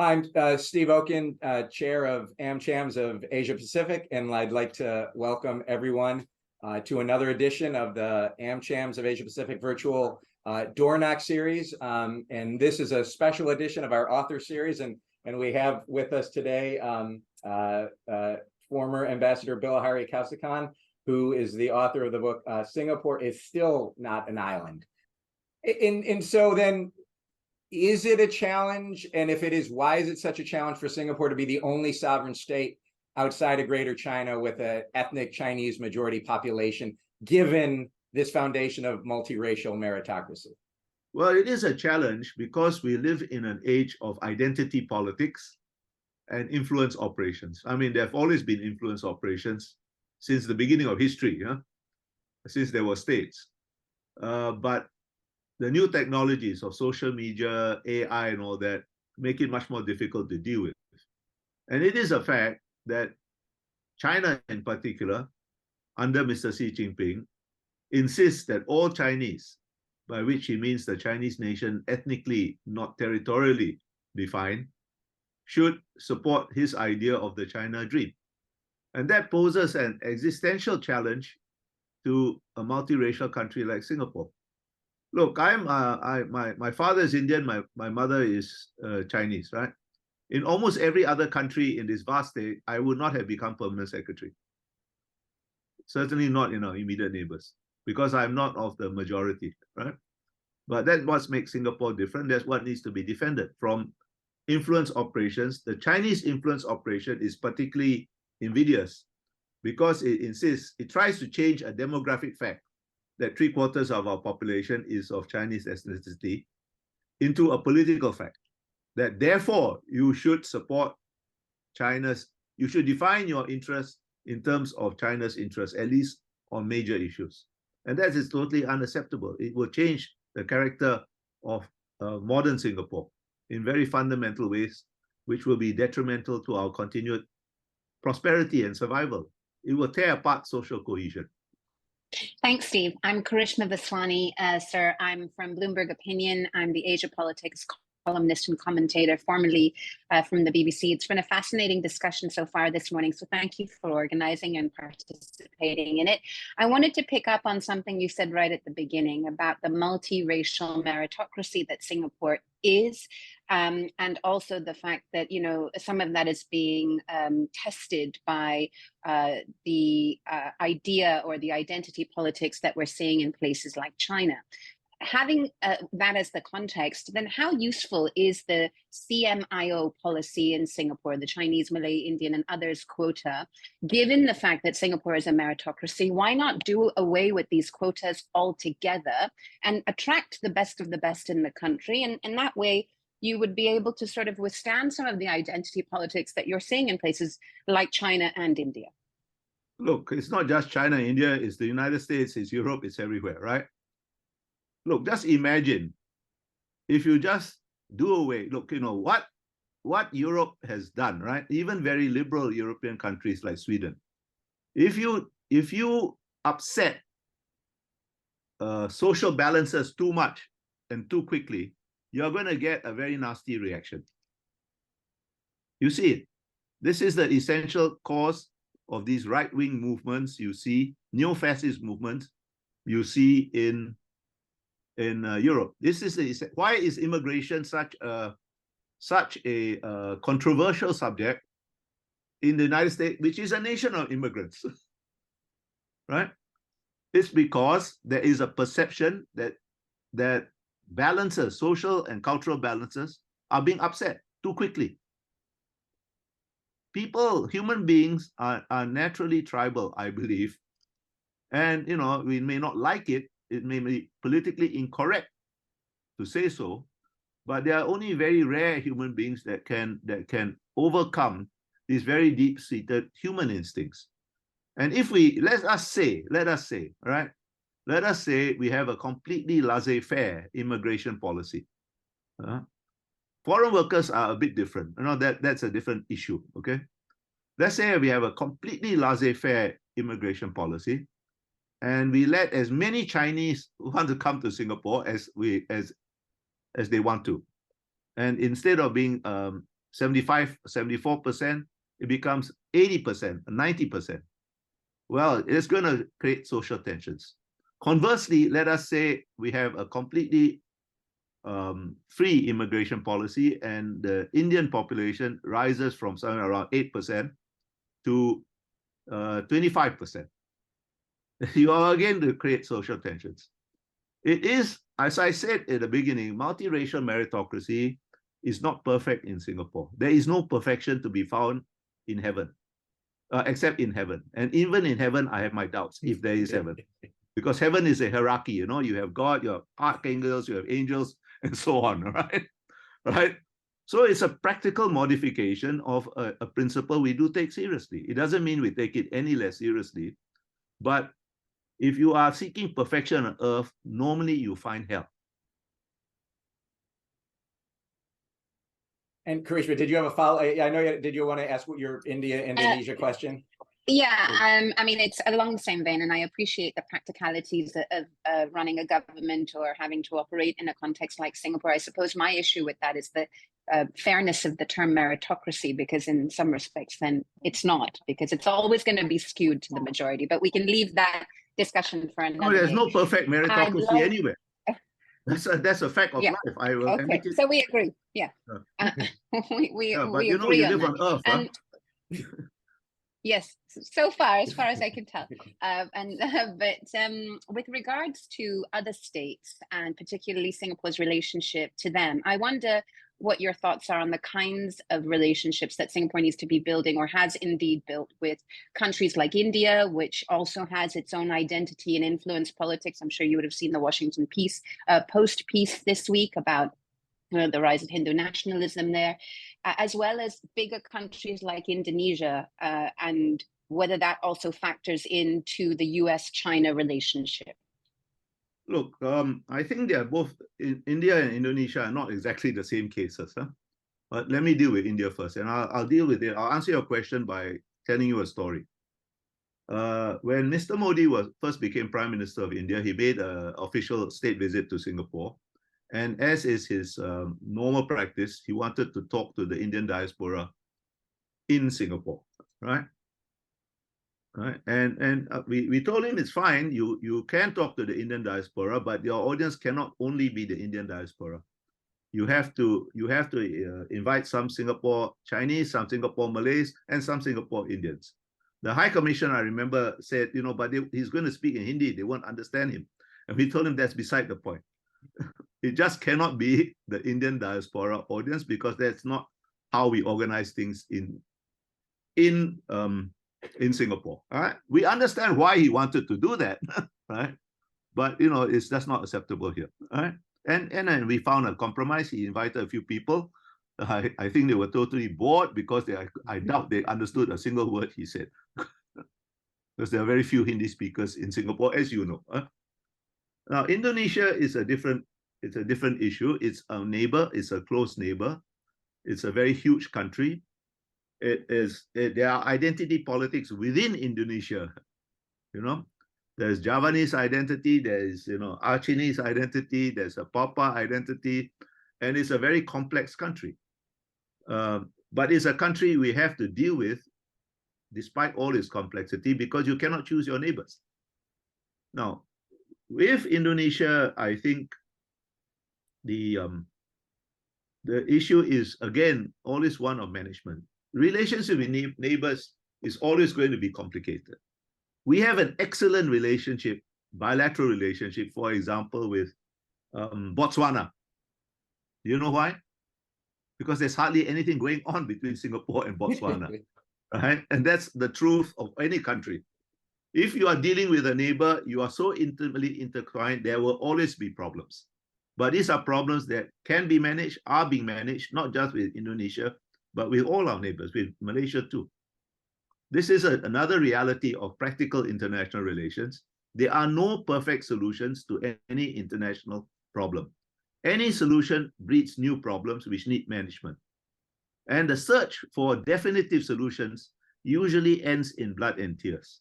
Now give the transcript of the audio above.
I'm Steve Okun, chair of AmChams of Asia Pacific, and I'd like to welcome everyone to another edition of the AmChams of Asia Pacific virtual Door Knock series. And this is a special edition of our author series, and we have with us today former Ambassador Bilahari, who is the author of the book Singapore is Still Not an Island. And so then, is it a challenge? And if it is, why is it such a challenge for Singapore to be the only sovereign state outside of Greater China with an ethnic Chinese majority population, given this foundation of multiracial meritocracy? Well, it is a challenge because we live in an age of identity politics and influence operations. I mean, there have always been influence operations since the beginning of history, since there were states. But the new technologies of social media, AI, and all that make it much more difficult to deal with. And it is a fact that China in particular, under Mr. Xi Jinping, insists that all Chinese, by which he means the Chinese nation ethnically, not territorially defined, should support his idea of the China dream. And that poses an existential challenge to a multiracial country like Singapore. Look, my father is Indian, my mother is Chinese, right? In almost every other country in this vast state, I would not have become permanent secretary. Certainly not in our immediate neighbors, because I'm not of the majority, right? But that's what makes Singapore different. That's what needs to be defended from influence operations. The Chinese influence operation is particularly invidious because it insists, it tries to change a demographic fact that 3/4 of our population is of Chinese ethnicity into a political fact, that therefore you should support you should define your interests in terms of China's interests, at least on major issues. And that is totally unacceptable. It will change the character of modern Singapore in very fundamental ways, which will be detrimental to our continued prosperity and survival. It will tear apart social cohesion. Thanks, Steve. I'm Karishma Vaswani, sir. I'm from Bloomberg Opinion. I'm the Asia politics columnist and commentator, formerly from the BBC. It's been a fascinating discussion so far this morning, so thank you for organizing and participating in it. I wanted to pick up on something you said right at the beginning about the multiracial meritocracy that Singapore is, and also the fact that, you know, some of that is being tested by the idea or the identity politics that we're seeing in places like China. Having that as the context, then how useful is the CMIO policy in Singapore, the Chinese, Malay, Indian, and others quota, given the fact that Singapore is a meritocracy? Why not do away with these quotas altogether and attract the best of the best in the country? And that way, you would be able to sort of withstand some of the identity politics that you're seeing in places like China and India. Look, it's not just China, India, it's the United States, it's Europe, it's everywhere, right? Look, just imagine if you just do away, look, you know, what Europe has done, right? Even very liberal European countries like Sweden. If you upset social balances too much and too quickly, you're going to get a very nasty reaction. You see it. This is the essential cause of these right-wing movements you see, neo-fascist movements you see in Europe. This is why is immigration such a controversial subject in the United States, which is a nation of immigrants, right? It's because there is a perception that balances, social and cultural balances, are being upset too quickly. People, human beings are naturally tribal, I believe. And, you know, we may not like it. It may be politically incorrect to say so, but there are only very rare human beings that can overcome these very deep-seated human instincts. And if let us say, right? Let us say we have a completely laissez-faire immigration policy. Foreign workers are a bit different. You know, that's a different issue, okay? Let's say we have a completely laissez-faire immigration policy, and we let as many Chinese who want to come to Singapore as they want to. And instead of being 75, 74%, it becomes 80%, 90%. Well, it's going to create social tensions. Conversely, let us say we have a completely free immigration policy and the Indian population rises from somewhere around 8% to 25%. You are again to create social tensions. It is, as I said at the beginning, multiracial meritocracy is not perfect in Singapore. There is no perfection to be found in heaven, except in heaven. And even in heaven, I have my doubts if there is heaven. Because heaven is a hierarchy, you know, you have God, you have archangels, you have angels, and so on, right? Right? So it's a practical modification of a principle we do take seriously. It doesn't mean we take it any less seriously, but if you are seeking perfection on earth, normally you find hell. And Karishma, did you have a follow? I know did you want to ask what your India-Indonesia question? Yeah, I mean, it's along the same vein, and I appreciate the practicalities of running a government or having to operate in a context like Singapore. I suppose my issue with that is the fairness of the term meritocracy, because in some respects, then it's not, because it's always going to be skewed to the majority. But we can leave that discussion for another No, there's day. no perfect meritocracy anywhere. That's a fact of life. I will admit it. So we agree. Yeah, we but you know, agree you on live that. on Earth. And, yes, so far, as far as I can tell. But with regards to other states, and particularly Singapore's relationship to them, I wonder what your thoughts are on the kinds of relationships that Singapore needs to be building, or has indeed built, with countries like India, which also has its own identity and influence politics. I'm sure you would have seen the Washington Post piece this week about the rise of Hindu nationalism there, as well as bigger countries like Indonesia, and whether that also factors into the US-China relationship. Look, I think they are both, India and Indonesia are not exactly the same cases. Huh? But let me deal with India first, and I'll deal with it. I'll answer your question by telling you a story. When Mr. Modi first became Prime Minister of India, he made an official state visit to Singapore. And as is his normal practice, he wanted to talk to the Indian diaspora in Singapore, right? Right, and we told him it's fine. You can talk to the Indian diaspora, but your audience cannot only be the Indian diaspora. You have to invite some Singapore Chinese, some Singapore Malays, and some Singapore Indians. The High Commissioner, I remember, said, you know, but he's going to speak in Hindi. They won't understand him. And we told him that's beside the point. It just cannot be the Indian diaspora audience, because that's not how we organize things in Singapore. All right, we understand why he wanted to do that, right? But you know, it's that's not acceptable here. All right, and then we found a compromise. He invited a few people. I think they were totally bored because I doubt they understood a single word he said, because there are very few Hindi speakers in Singapore, as you know. Now, Indonesia is a different issue. It's a neighbor. It's a close neighbor. It's a very huge country. There are identity politics within Indonesia. You know, there's Javanese identity, there's, you know, Achinese identity, there's a Papa identity, and it's a very complex country. But it's a country we have to deal with despite all its complexity, because you cannot choose your neighbors. Now, with Indonesia, I think the issue is, again, always one of management. Relationship with neighbors is always going to be complicated. We have an excellent relationship, bilateral relationship, for example, with Botswana. Do you know why? Because there's hardly anything going on between Singapore and Botswana, right? And that's the truth of any country. If you are dealing with a neighbor, you are so intimately intertwined, there will always be problems. But these are problems that can be managed, are being managed, not just with Indonesia, but with all our neighbors, with Malaysia too. This is another reality of practical international relations. There are no perfect solutions to any international problem. Any solution breeds new problems which need management. And the search for definitive solutions usually ends in blood and tears.